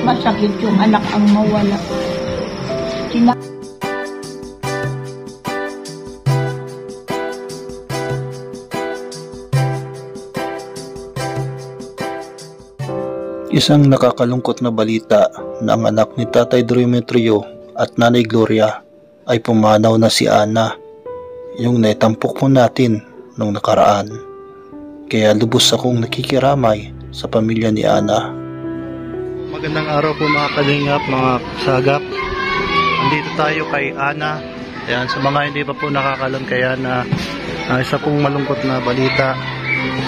masakit yung anak ang mawala. Isang nakakalungkot na balita na ang anak ni Tatay Demetrio at Nanay Gloria ay pumanaw na si Ana, yung naitampok po natin nung nakaraan. Kaya lubos akong nakikiramay sa pamilya ni Ana. Magandang araw po mga kalingap, mga sagap. Andito tayo kay Ana. Ayan, sa mga hindi pa po nakakalam kay Ana, isa pong malungkot na balita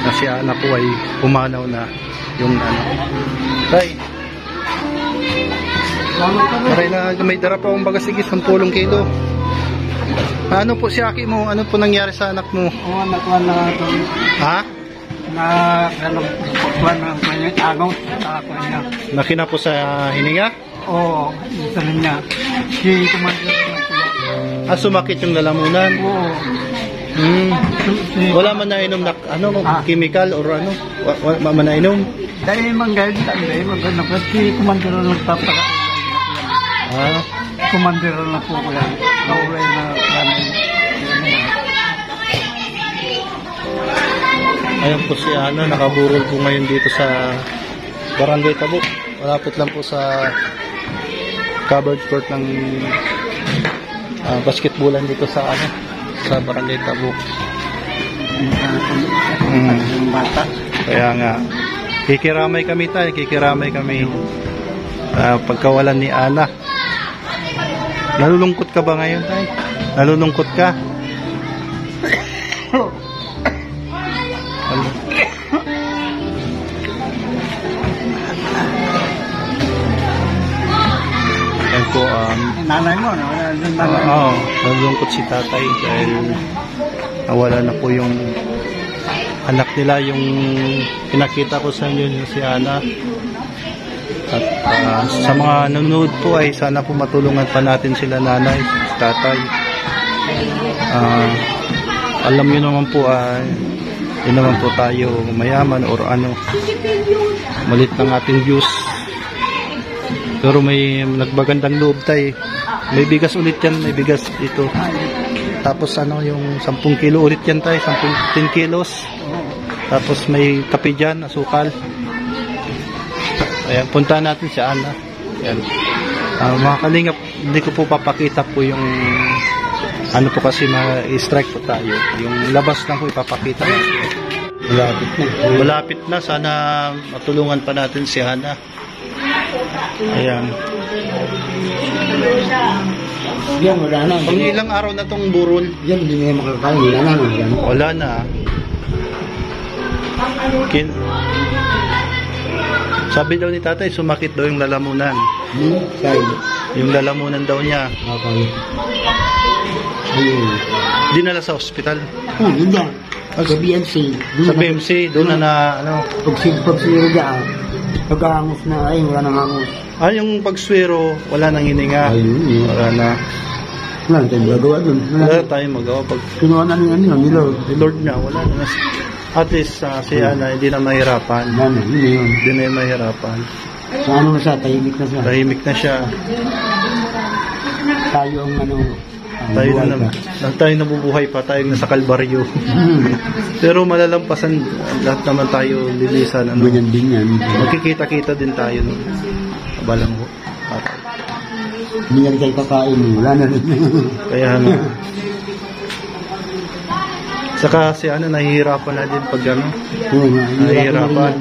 na si Ana po ay pumanaw na. Yung ano, tay, taray na may dara pa akong bagasigi 10 kilo. Ano po si Aki mo? Ano po nangyari sa anak mo? Anak ko na ito. Ha? Na kuwan ng kanyang agaw sa ako niya. Nakina po sa hininga? Oo, isa niya. Si Commander. Sumakit yung lalamunan? Oo. Wala man nainom na ano, chemical or ano? Wala man nainom? Dahil manggayad dahil maganda pa si Commander na nagpapaka. Commander na po ko yan. Naulay na kanin. Ayan po si Ana, nakaburol po ngayon dito sa Barangay Tabuk. Malapit lang po sa covered court ng basketballan dito sa ano, sa Barangay Tabuk. Kaya nga, kikiramay kami tayo, kikiramay kami pagkawalan ni Ana. Nalulungkot ka ba ngayon tayo? Nalulungkot ka? Ayan po, nanay mo, nalulungkot si tatay dahil nawala na po yung anak nila, yung pinakita ko sa inyo si Ana. At sa mga nanonood po ay sana po matulungan pa natin sila nanay, tatay. Alam nyo naman po, hindi naman po tayo mayaman or ano, malit ng ating views. Pero may nagbagandang loob tayo. May bigas ulit yan, may bigas dito. Tapos ano, yung 10 kilo ulit yan tayo, 10 kilos. Tapos may kape dyan, asukal. Ayan, punta natin si Ana. Ayan. Mga kalingap, hindi ko po papakita po yung ano po kasi ma-strike po tayo. Yung labas lang po ipapakita. Malapit na. Malapit na, sana matulungan pa natin si Ana. Ayan. Yan, wala na. Pang ilang araw na tong burol? Yan, hindi na makakain. Wala na. Wala na. Sabi daw ni tatay, sumakit daw yung lalamunan. Yung lalamunan daw niya. Okay. Ayun. Dinala sa ospital. Hindi. Sa BMC. Sa BMC, doon na ano. Pagsiro dyan. Pag-aangos na, ay wala nang angos. Yung pagswero, wala nang hininga. Ayun. Wala na. Wala tayong magagawa dun. Wala tayong magawa. Pag kinuha na ni Lord. ni Lord na, wala na. At least si Ana, hindi na mahirapan. Hindi na yung mahirapan. Ano na siya, tahimik na siya. Tahimik na siya. Tayo ang ano, Tayo na naman. Tayo nabubuhay pa, tayo nasa kalbaryo. Pero malalampasan, lahat naman tayo lilisan. Ano? Ganyan din yan. Magkikita-kita din tayo. No? Balang ho. Hindi nga tayo kakain. Wala na rin. Kaya ano. Saka si Ana, nahihirapan na din pag ano. Nahihirapan.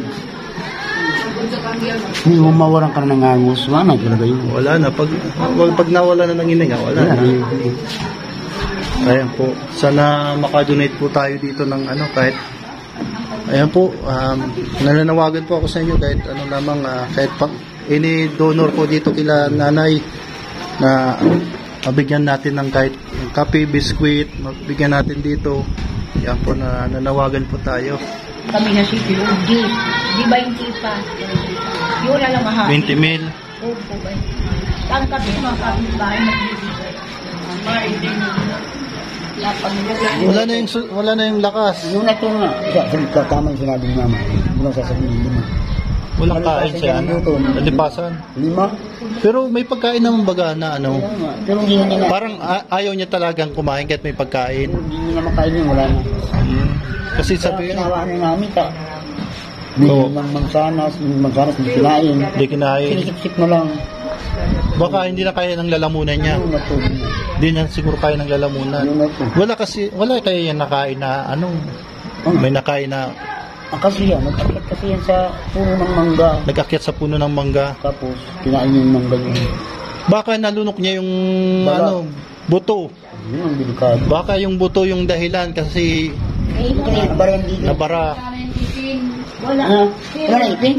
Hindi mo mawalan ka na ng angos. Wala na talaga yun. Wala na. Pag nawala na ng hininga, wala na. Ayan po. Sana makadonate po tayo dito ng ano, kahit ayan po, nananawagan po ako sa inyo kahit ano lamang, kahit ini donor po dito kila nanay na mabigyan natin ng kahit kape, biskwit, mabigyan natin dito. Yan po, nanawagan po tayo. Kami na si POG. Di ba hindi pa? Yun na lang mahal. 20 mil. Opo ba? Saan kami mga kapitbahay magbibigay? Wala na yung lakas. Yung na ito nga. Tama yung sinabi ni mama. Mula sasabihin din mo. Walang kain sa ano. Nalipasan. 5. Pero may pagkain naman baga na ano. Wala nga. Pero hindi na nila. Parang ayaw niya talagang kumain kahit may pagkain. Hindi nila makain yun, wala na. Kasi Kaya sabi kinawa na namin ka. Bili ng mansanas hindi kinain. hindi kinain. Sinisip-sip na lang. Baka hindi na kaya ng lalamunan niya. Ano na to? Hindi na siguro kaya ng lalamunan. Ano na to? Wala kaya yan nakain na anong may nakain na Kasi yan, nag-akit kasi yan sa puno ng mangga. nag-akyat sa puno ng mangga. Tapos, kinain niya yung mangga niya. Baka nalunok niya yung Bala. buto. Yun ang delikado. Baka yung buto yung dahilan kasi Eh, Ito na yung barang dito. nabara, wala. Wala na ipin?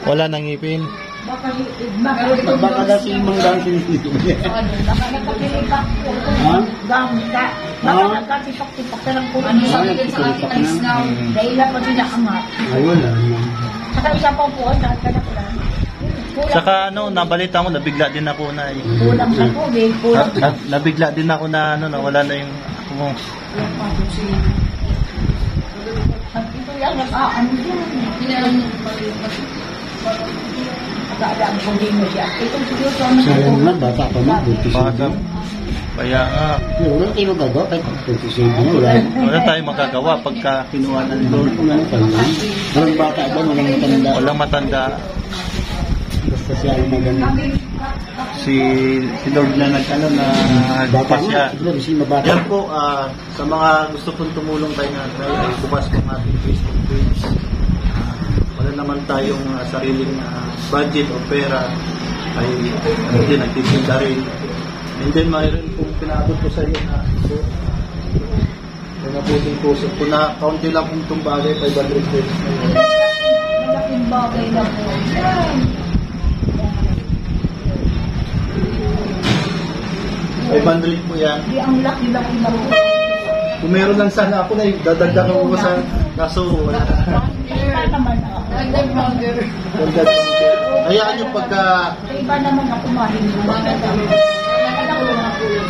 wala nang ngipin. Baka makakapili Baka kasi yung mangga ang sinisip niya. pa. Ha? Gamda. Baka nagkatipak-tipak na lang kung ano sa akin sa akin talis na. Dahil lang pati nakangat. Ay, wala naman. Saka isa pa po, lahat ka na po lang. Saka nabalita mo nabigla din ako na Kulang sa tubig, kulang sa nabigla din ako na nawala na yung ako mo. ito yan, nag-aano yan. Nag-aadaan kung di mo siya. Itong siguro sa mga Sayang na, bata pa mo. Baka kaya nga Wala tayo magagawa kahit 27 na. wala tayong magagawa pagka kinuha na ni Lord. Wala na pala. Walang bata ba? Walang matanda. Walang matanda. Basta siya ay maganda. Si Lord na nagpasya. Bata nga. Siguro si mabata. Yan po, sa mga gusto pong tumulong kay Nanay, ay bukas ng ating Facebook page. Wala naman tayong sariling budget o pera, ay hindi nagtitinda rin. And then mayroon pong pinaabot ko sa iyo na ito. Yung naputing puso. Kung na kaunti lang pong itong bagay, 500 pesos na yun. malaking bagay na po. Yan. 500 po yan. Di ang laki-laki na po. Kung meron lang sana ako na dadagdagan ko sa kaso wala. Iba naman ako. Dagdag. Hayaan nyo pagka Sa iba naman ako mahinuwa.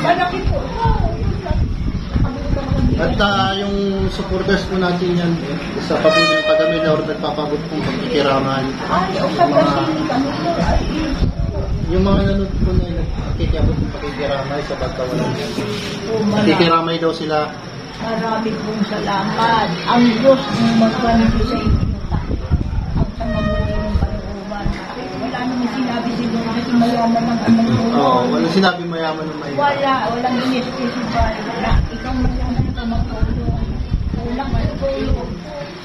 Malaki po. at yung supporters po natin yan sa patuloy ng kagami na or nagpapabot pong pagkikiraman. Ay, o kapasini kami. Ay, Yung mga nanood po na nagkikabot ng pagkikiramay sa pagkawalan. marami. Nakikiramay daw sila. Marami pong salamat. Ang Diyos ang magpranito sa inyo. Ang sa mabuti ng kalooban. Wala naman sinabi siguro kasi mayaman ang anong Oo, walang sinabi mayaman ng may. walang in-specify. Wala. Ikaw mayaman ikaw magtulong. Kulang matulong.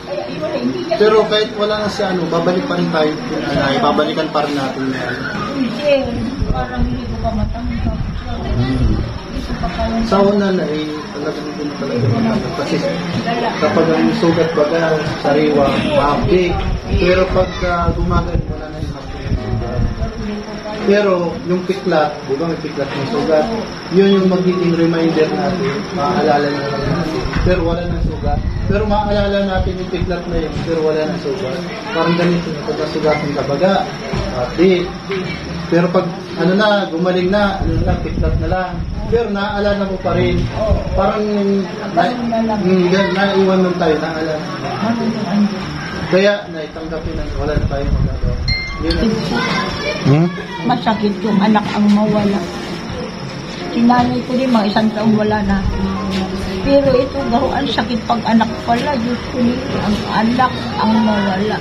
Kaya yun, hindi niya Pero kahit wala na si babalik pa rin tayo. Babalikan pa rin natin yan. Hindi. Parang hindi ko pa matanggap. Ito pa parang Sa una na talagang hindi na talaga matanggap. Kasi kapag ang sugat baga, sariwa, maapdi. Pero pagka gumagal, wala na yung maapdi. Pero yung piklat, di ba may piklat ng sugat, yun yung magiging reminder natin, maaalala na lang natin. Pero wala nang sugat. Pero maaalala natin yung piklat na yun, pero wala nang sugat. Parang ganito yung pagkasugat ng kabaga, maapdi. Pero pag gumaling na, piklat na lang. Pero naaalala mo pa rin. Parang naiwan nun tayo, naaalala. Kaya naitanggapin na wala na tayong magagawa. Yun ang masakit yung anak ang mawala. Sinanay ko din, mga 1 taong wala na. Pero ito, ang sakit pag anak pala. Diyos ko nito, ang anak ang mawala.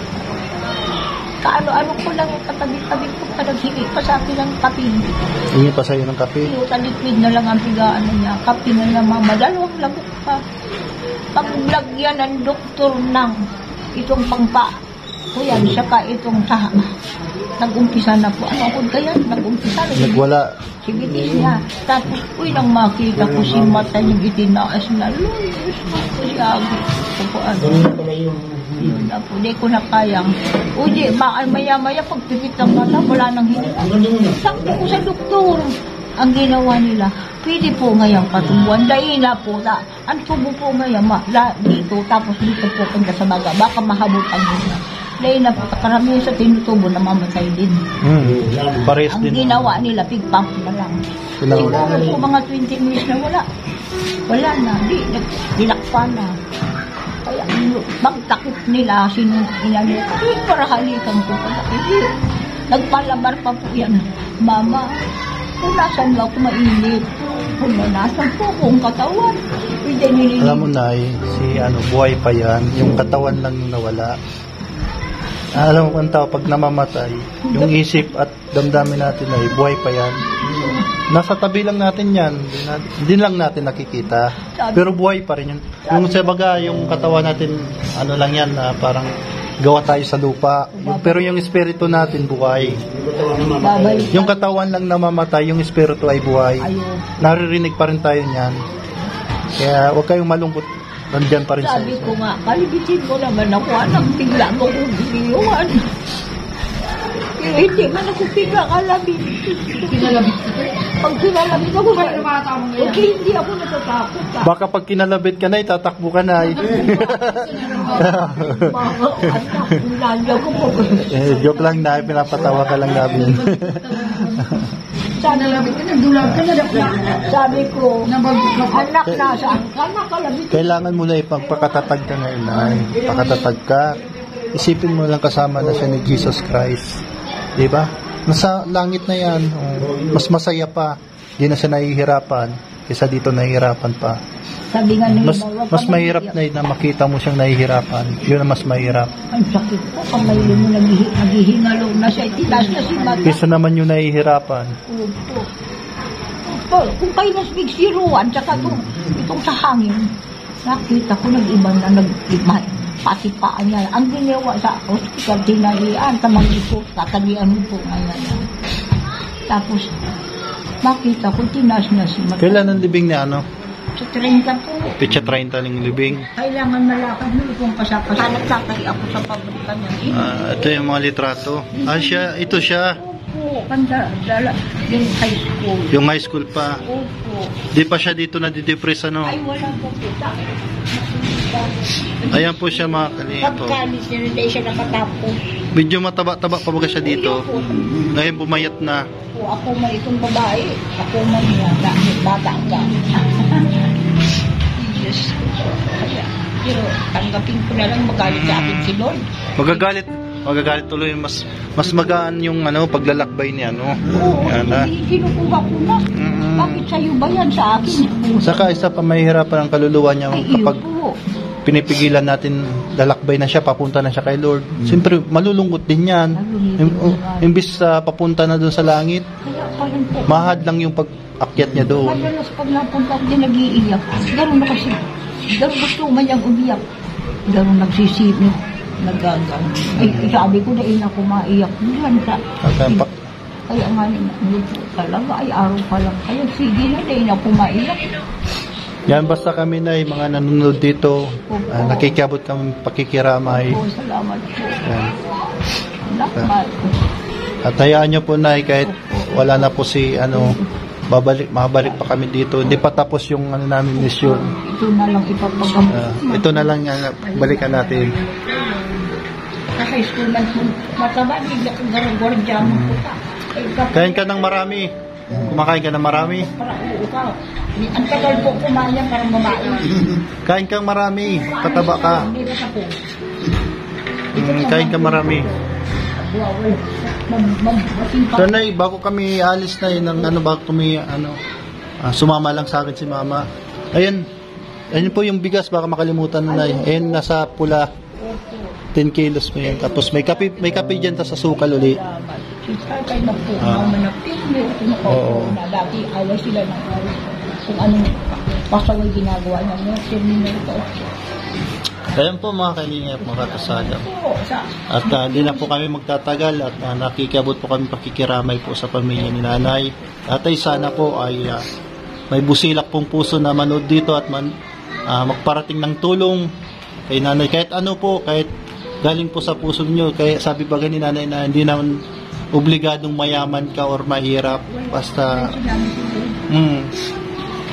Kaano-ano ko lang yung katabi-tabi ko pa naghingi pa sa akin ng kape. Hingi pa sa'yo ng kape. Pero sa liquid na lang ang pigaan niya. Kape na naman, madalawang labot pa. Paglagyan ng doktor ng itong pangpa. Kuya, saka itong taha. Nag-umpisa na po. Ano ako kaya? Nag-umpisa na. Nagwala. Sige, niya. Tapos, nang makita ko si mata yung itinaas na. Luyos na ko siya. Ganun pala yung Yun na po. Di ko na kayang. Uy, baka maya-maya pagpipit ng mata, wala nang hinila. Sakto ko sa doktor. Ang ginawa nila, pwede po ngayong katubuan. Dahil na po, ang tubo po ngayon, dito, tapos dito po punta sa baga. Baka mahabot ang nila. Dahil na po, karamihan sa tinutubo na mamatay din. Pares Ang din. ginawa nila, pig pump na lang. Sila Siguro wala. po mga 20 minutes na wala. Wala na, dinakpa na. Kaya magtakip nila, inano, para halikan ko pa. Hindi, nagpalabar pa po yan. Mama, punasan mo ako mainit. Punasan po kung katawan. Hindi nililig. Alam mo, Nay, si buhay pa yan. Yung katawan lang yung nawala. Alam mo kung tao, pag namamatay, yung isip at damdamin natin ay buhay pa yan. Nasa tabi lang natin yan. Hindi lang natin nakikita. Pero buhay pa rin yun. Yung sa baga, yung katawan natin, lang yan, parang gawa tayo sa lupa. Pero yung espiritu natin buhay. Yung katawan lang namamatay, yung espiritu ay buhay. Naririnig pa rin tayo niyan. Kaya huwag kayong malungkot. Nandyan pa rin sa sabi ko nga, kalibitin ko naman ako, anang bigla ko kung biniwan. Pero hindi man ako pinakalabi. Pag kinalabit ako, hindi ako natatakot. Baka pag kinalabit ka na, tatakbo ka na. Joke lang na, pinapatawa ka lang namin. Sabi ko, anak nasa, kalabit. Kailangan mo na ipagpakatatag ka ngayon, Nay. Pakatatag ka. Isipin mo lang kasama na siya ni Jesus Christ. Diba? Nasa langit na yan. Mas masaya pa. Di na siya nahihirapan. Kaysa dito nahihirapan pa. Sabi nga nila, mas mahirap na makita mo siyang nahihirapan. Yun ang mas mahirap. Ang sakit ko, kamay mo naghihingalo na siya, titas na si Mata. Kaysa naman yung nahihirapan. Opo. Kung kayo nasbig si Ruan, tsaka itong sa hangin, nakita ko nag-ibang na nag-ibang. Pati paan niya. Ang ginawa sa hospital, tinalian, tamang ito, tatalian mo po ngayon. Tapos, makita ko, tinas na si Mata. Kailan ang libing niya, Sa 30 po. Pitsa 30 ng libing. Kailangan malakad mo itong pasapasalat sakay ako sa pabrika niya. Ito yung mga litrato. Ito siya. Opo, dala, yung high school. Yung high school pa. Opo. Di pa siya dito nadidepress, Ay, wala po kita. Ayan po siya mga kalinga po. Pagkalis niya, hindi siya nakatapos. Medyo mataba-taba pa baga siya dito. Ngayon bumayat na. Ako man itong babae. Ako man yan. Dahil bata ka. Diyos ko. Pero tanggapin ko na lang magalit sa akin si Lord. Magagalit tuloy. Mas magaan yung paglalakbay niya, Oo, kinukuha ko na. Bakit sa'yo ba yan sa akin? Saka isa pa mahihirapan ang kaluluwa niya kapag pinipigilan natin lalakbay na siya, papunta na siya kay Lord. Siyempre, malulungkot din yan. Imbis papunta na doon sa langit, mahad lang yung pag-akyat niya doon. Madalas pag napunta ko din nag-iiyak. Gano'n na kasi. Gano'n gusto man niyang umiyak. Gano'n nagsisipin. Nagagang. Ay, sabi ko na ako maiyak. Diyan ka. Kaya nga talaga ay araw pa lang. Kaya sige na din ako maiyak. Yan, basta kami na mga nanonood dito. Nakikiabot kami pakikiramay. Opo, salamat po. Yan. Salamat. At hayaan nyo po, Nay, kahit wala na po si mabalik pa kami dito. Hindi pa tapos yung namin mission. Ito na lang ipapagamot. Ito na lang balikan natin. Sa high school man po, mataba, bigla kang garagwardya mo po ka. Kain ka ng marami. Kumakain ka ng marami. Para uukaw. Ang tagal po kumain parang babae. Kain kang marami. Pataba ka. Hindi na sa po. Kain ka marami. So, Nay, bago kami alis na bago kami, sumama lang sa akin si Mama. Ayun po yung bigas, baka makalimutan na, Nay. Ayun, nasa pula. 10 kilos mo yan. Tapos may kape dyan, tas sa sukal uli. Tatay na po, manapin mo. Oo. Dati ayaw sila ng kung anong pasaway ginagawa niya. Terminal ko. Ayan po mga kalingap, mga katasada. At hindi na po kami magtatagal at nakikiabot po kami pakikiramay po sa pamilya ni Nanay. Tatay, sana po ay may busilak pong puso na manood dito at magparating ng tulong kay Nanay. Kahit ano po, kahit galing po sa puso niyo. Kaya sabi ba ni Nanay na hindi naman obligadong mayaman ka or mahirap. Basta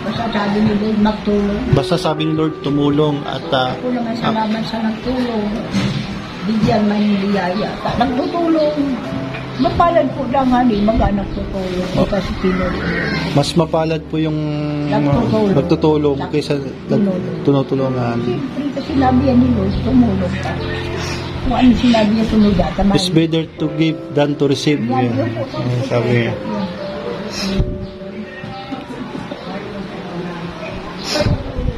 Basta sabi ni Lord magtulong. Basta sabi ni Lord tumulong at ako naman salamat sa nagtulong. Bigyan man yung biyaya. Nagtutulong. Mapalad po lang mga nagtutulong. Kasi tinulong. Mas mapalad po yung nagtutulong kaysa tinutulungan. Siyempre, Kasi sinabi yan ni Lord, tumulong ka. Kung ano sinabi niya, sunod data. It's better to give than to receive. Yan, Yeah. yun po. Sabi.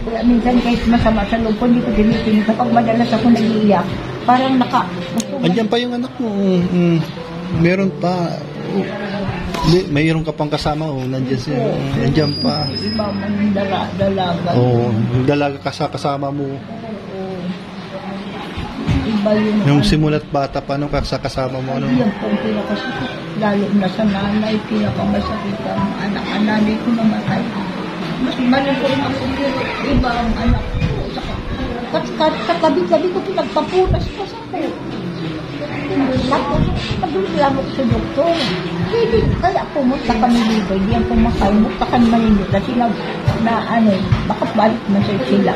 Kaya minsan kahit masama sa loob ko, hindi ko tinitingin. Kapag madalas ako nag-iiyak, parang Andiyan pa yung anak mo. Meron pa. Mayroon ka pang kasama. Nandiyan siya. Andiyan pa. Iba man yung dalaga. Oo. Yung dalaga kasama mo. Iba yun. Yung simulat bata pa nung kasama mo. Ano? Yan po ang pinakasakit. Lalo na sa nanay, pinakamasakit ang anak. Ang nanay ko namatay. Mas malipon ako pero iba ang anak ko. Sa gabi-gabi ko pinagpapunas pa sa ko. Tapos, nagreklamo ko sa doktor. Hindi, kaya pumunta kami dito. Hindi ang pumakay. Munta kami maninita. Sila na bakit balik na sila.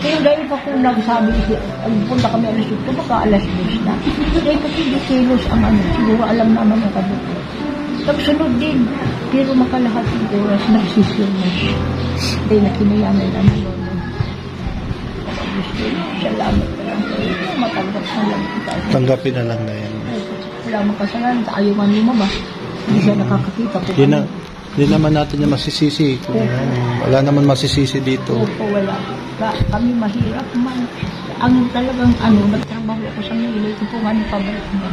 Kaya dahil pa kung nagsabi siya, punta kami alas 8, baka alas 10 na. Dahil kasi di kilos ang siguro alam naman ang kadoktor. Nagsunod din. Pero makalahat ng oras, nagsisir na siya. Dahil nakinayaman naman yun. Salamat ka lang sa iyo. Matanggap na lang kita. Tanggapin na lang na yan. Wala mong kasalanan. Ayaw nga lumabas. Hindi siya nakakakita. Hindi naman natin yung masisisi. Wala naman masisisi dito. Opo, wala. Kami mahirap man. Ang talagang nagtrabaho ako sa Manila. Ito po nga ni pabalik mo.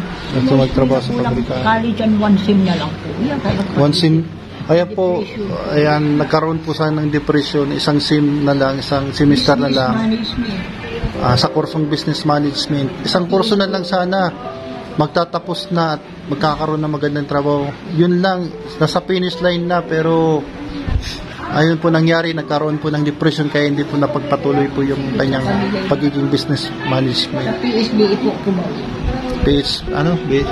Magtrabaho sa pabrika. College and one sim na lang po. Yan, One sim. Kaya po, ayan, nagkaroon po sana ng depression. Isang sim na lang, isang semester na lang. Sa kursong business management. Isang kurso na lang sana. Magtatapos na at magkakaroon ng magandang trabaho. Yun lang, nasa finish line na pero ayun po nangyari, nagkaroon po ng depression kaya hindi po napagpatuloy po yung kanyang pagiging business Sa management. PSBA po ko ba? PSBA.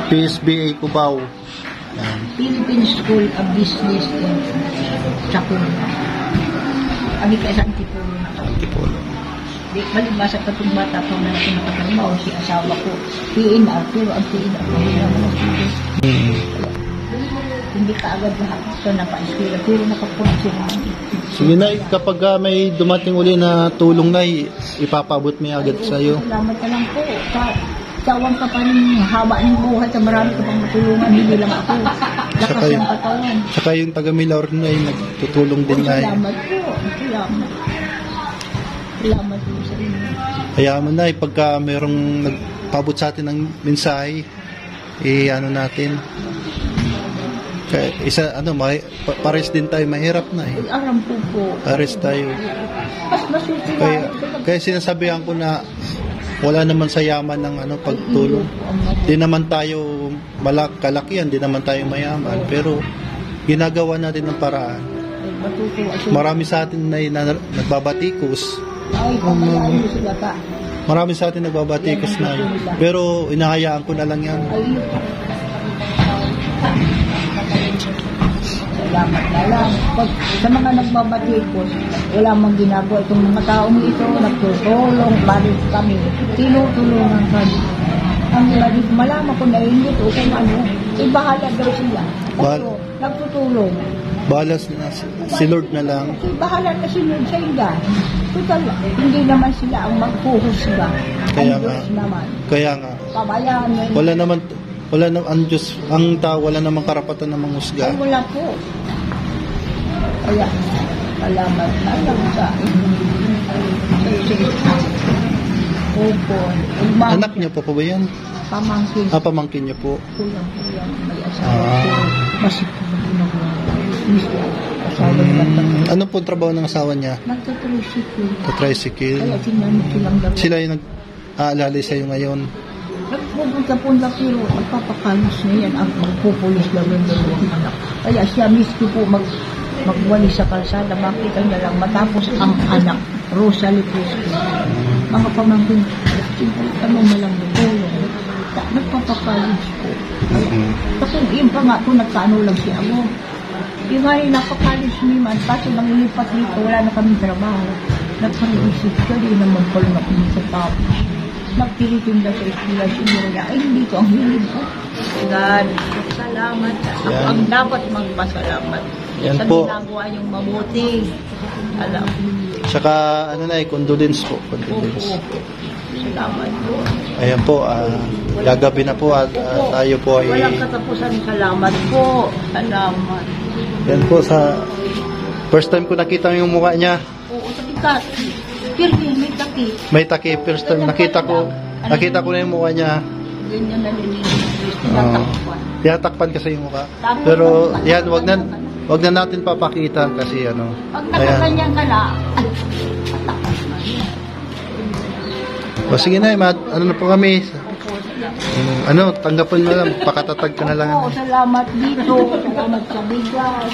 PSBA Cubao. Yan. Philippine School of Business and Chapul. Abi ka sa Antipolo na to. Antipolo. Di palibasa ka itong bata pa na nakakatrabaho si asawa ko. PNR, pero ang PNR ko naman ang student. Hindi ka agad lahat ito napa-eskwela, pero nakapunta sila. Sige na, kapag may dumating uli na tulong na, ipapabot mo agad sa iyo. Salamat ka lang po. Tawang ka pa ng haba ng buhay sa marami ka pang matulungan, hindi lang ako. Lakas ng katawan. Saka yung taga-Milaor na nagtutulong din na. Salamat po. Salamat. Salamat po sa inyo. Kaya mo na, pagka mayroong nagpabot sa atin ng mensahe, natin. Kaya pares din tayo, mahirap na eh. Aram po. Pares tayo. Mas masuti Kaya sinasabihan ko na wala naman sa yaman ng pagtulong. Di naman tayo kalakihan, di naman tayo mayaman. Pero ginagawa natin ng paraan. Marami sa atin na nagbabatikos. Marami sa atin nagbabatikos na yun. Pero inahayaan ko na lang yan. Salamat na lang. Pag sa mga nagbabatikos, wala mang ginagawa itong mga taong ito, nagtutulong, balik kami, tinutulungan kami. Ang balik, malaman ko na hindi ito kung bahala daw sila. Pero, nagtutulong. Bahala si Lord na lang. Bahala na si Lord sa inda. Total, hindi naman sila ang maghuhusga. Kaya ang Diyos naman. Kaya nga. Pabayaan mo. Wala naman ang Diyos, ang tao, wala namang karapatan ng manghusga. Ay, wala po. Kaya, salamat na lang sa inyo. Opo. Anak niyo po ba yan? Pamangkin. Pamangkin niyo po. Kulang. May asawa ko. Masip ko na ginagawa. Asawa niya. Ano po trabaho ng asawa niya? Nagtatricycle. Tricycle. Kaya sinanit silang dalawa. Sila yung nag-aalalay sa'yo ngayon. Nagpupunta-punta pero magpapakalos na yan ang magpupulis daw ng dalawang anak. Kaya siya mismo po magwali sa kalsada. Makita niya lang matapos ang anak, Rosalie Crispin. Mga pamangkin, tanong na lang ng tulong. Nagpapakalos po. Kasi yun pa nga po, nagkaano lang siya mo. Yung nga rin napakalos ni man, kasi nang ilipat dito, wala na kaming trabaho. Nagpang-isip ka rin naman pala na kami sa tapos. Nagtiritinda sa eskwela siguro ay hindi ko ang hilig ko. God, salamat. Ako ang dapat magpasalamat. Yan sa po. ginagawa niyong mabuti. Alam. Tsaka, ano na condolence po. Condolence. Salamat po. Ayan po, gagabi na po at tayo po ay... Walang katapusan. Salamat po. Salamat. Yan po sa... First time ko nakita yung mukha niya. Oo, sa bigat. Pirmi, may takip. May takip. First time nakita ko na yung mukha niya. Ganyan na nililinis. Tinatakpan kasi yung mukha. Pero yan, wag na natin papakita kasi ano. Pag nakaganyan ka na, O sige na, ano na po kami. Ano, tanggapin mo lang, pakatatag ka na lang. salamat dito. Salamat sa bigas.